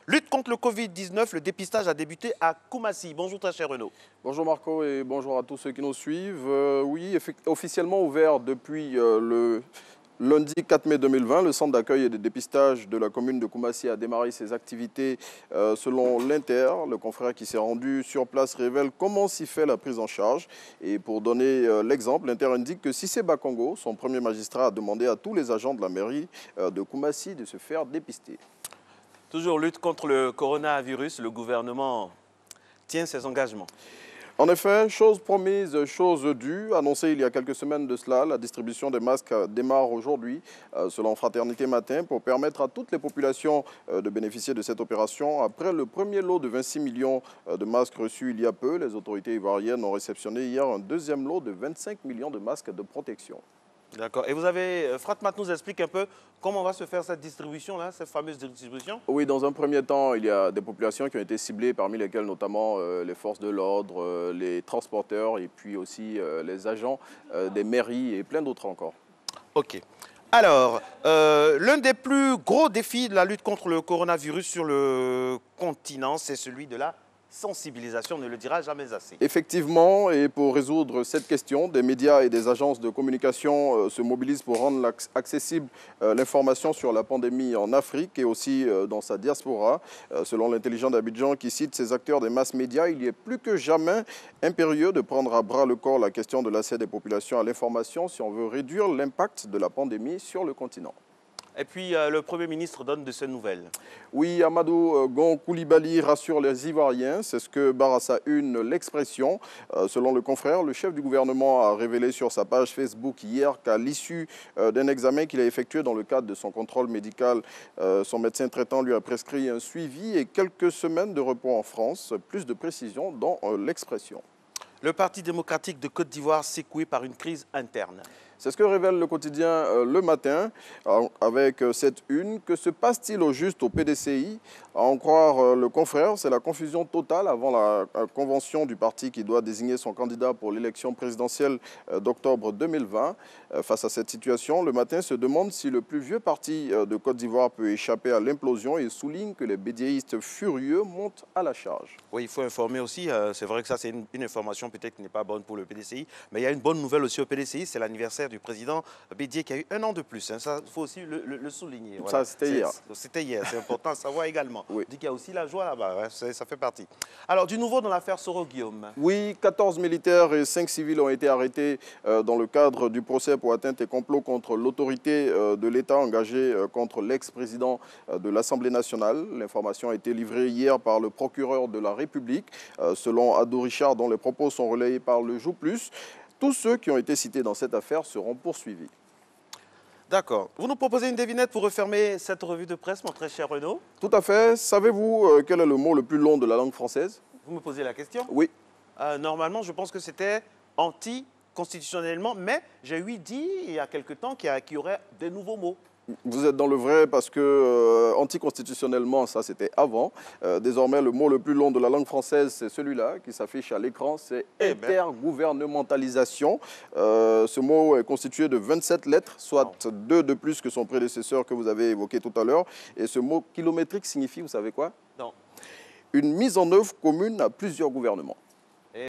Lutte contre le Covid-19, le dépistage a débuté à Koumassi. Bonjour très cher Renaud. Bonjour Marco et bonjour à tous ceux qui nous suivent. Oui, officiellement ouvert depuis le lundi 4 mai 2020, le centre d'accueil et de dépistage de la commune de Koumassi a démarré ses activités selon l'Inter. Le confrère qui s'est rendu sur place révèle comment s'y fait la prise en charge. Et pour donner l'exemple, l'Inter indique que Cissé Bakongo, son premier magistrat, a demandé à tous les agents de la mairie de Koumassi de se faire dépister. Toujours lutte contre le coronavirus, le gouvernement tient ses engagements. En effet, chose promise, chose due. Annoncé il y a quelques semaines de cela, la distribution des masques démarre aujourd'hui, selon Fraternité Matin, pour permettre à toutes les populations de bénéficier de cette opération. Après le premier lot de 26 millions de masques reçus il y a peu, les autorités ivoiriennes ont réceptionné hier un deuxième lot de 25 millions de masques de protection. D'accord. Et vous avez, Fratmat nous explique un peu comment va se faire cette distribution-là, cette fameuse distribution? Oui, dans un premier temps, il y a des populations qui ont été ciblées, parmi lesquelles notamment les forces de l'ordre, les transporteurs et puis aussi les agents des mairies et plein d'autres encore. Ok. Alors, l'un des plus gros défis de la lutte contre le coronavirus sur le continent, c'est celui de la sensibilisation, on ne le dira jamais assez. Effectivement, et pour résoudre cette question, des médias et des agences de communication se mobilisent pour rendre accessible l'information sur la pandémie en Afrique et aussi dans sa diaspora. Selon l'intelligent d'Abidjan qui cite ces acteurs des masses médias, il y est plus que jamais impérieux de prendre à bras le corps la question de l'accès des populations à l'information si on veut réduire l'impact de la pandémie sur le continent. Et puis, le Premier ministre donne de ces nouvelles. Oui, Amadou Gon Coulibaly rassure les Ivoiriens. C'est ce que barre à sa une l'expression. Selon le confrère, le chef du gouvernement a révélé sur sa page Facebook hier qu'à l'issue d'un examen qu'il a effectué dans le cadre de son contrôle médical, son médecin traitant lui a prescrit un suivi et quelques semaines de repos en France. Plus de précisions dans l'expression. Le Parti démocratique de Côte d'Ivoire secoué par une crise interne. C'est ce que révèle le quotidien Le Matin avec cette une. Que se passe-t-il au juste au PDCI? À en croire le confrère, c'est la confusion totale avant la convention du parti qui doit désigner son candidat pour l'élection présidentielle d'octobre 2020. Face à cette situation, Le Matin se demande si le plus vieux parti de Côte d'Ivoire peut échapper à l'implosion et souligne que les bédéistes furieux montent à la charge. Oui, il faut informer aussi, c'est vrai que ça c'est une information peut-être qui n'est pas bonne pour le PDCI, mais il y a une bonne nouvelle aussi au PDCI, c'est l'anniversaire du président Bédié qui a eu 1 an de plus. Hein. Ça, il faut aussi le souligner. Voilà. Ça, c'était hier. C'était hier, c'est important à savoir également. Oui. Il dit qu'il y a aussi la joie là-bas, hein. Ça fait partie. Alors, du nouveau dans l'affaire Soro-Guillaume. Oui, 14 militaires et 5 civils ont été arrêtés dans le cadre du procès pour atteinte et complot contre l'autorité de l'État engagé contre l'ex-président de l'Assemblée nationale. L'information a été livrée hier par le procureur de la République, selon Ado Richard, dont les propos sont relayés par le Jou Plus. Tous ceux qui ont été cités dans cette affaire seront poursuivis. D'accord. Vous nous proposez une devinette pour refermer cette revue de presse, mon très cher Renaud? Tout à fait. Savez-vous quel est le mot le plus long de la langue française? Vous me posez la question? Oui. Normalement, je pense que c'était anticonstitutionnellement, mais j'ai eu dit il y a quelque temps qu'il y aurait des nouveaux mots. Vous êtes dans le vrai parce que anticonstitutionnellement, ça c'était avant. Désormais, le mot le plus long de la langue française, c'est celui-là qui s'affiche à l'écran, c'est intergouvernementalisation. Ce mot est constitué de 27 lettres, soit 2 de plus que son prédécesseur que vous avez évoqué tout à l'heure. Et ce mot kilométrique signifie, vous savez quoi? Non. Une mise en œuvre commune à plusieurs gouvernements.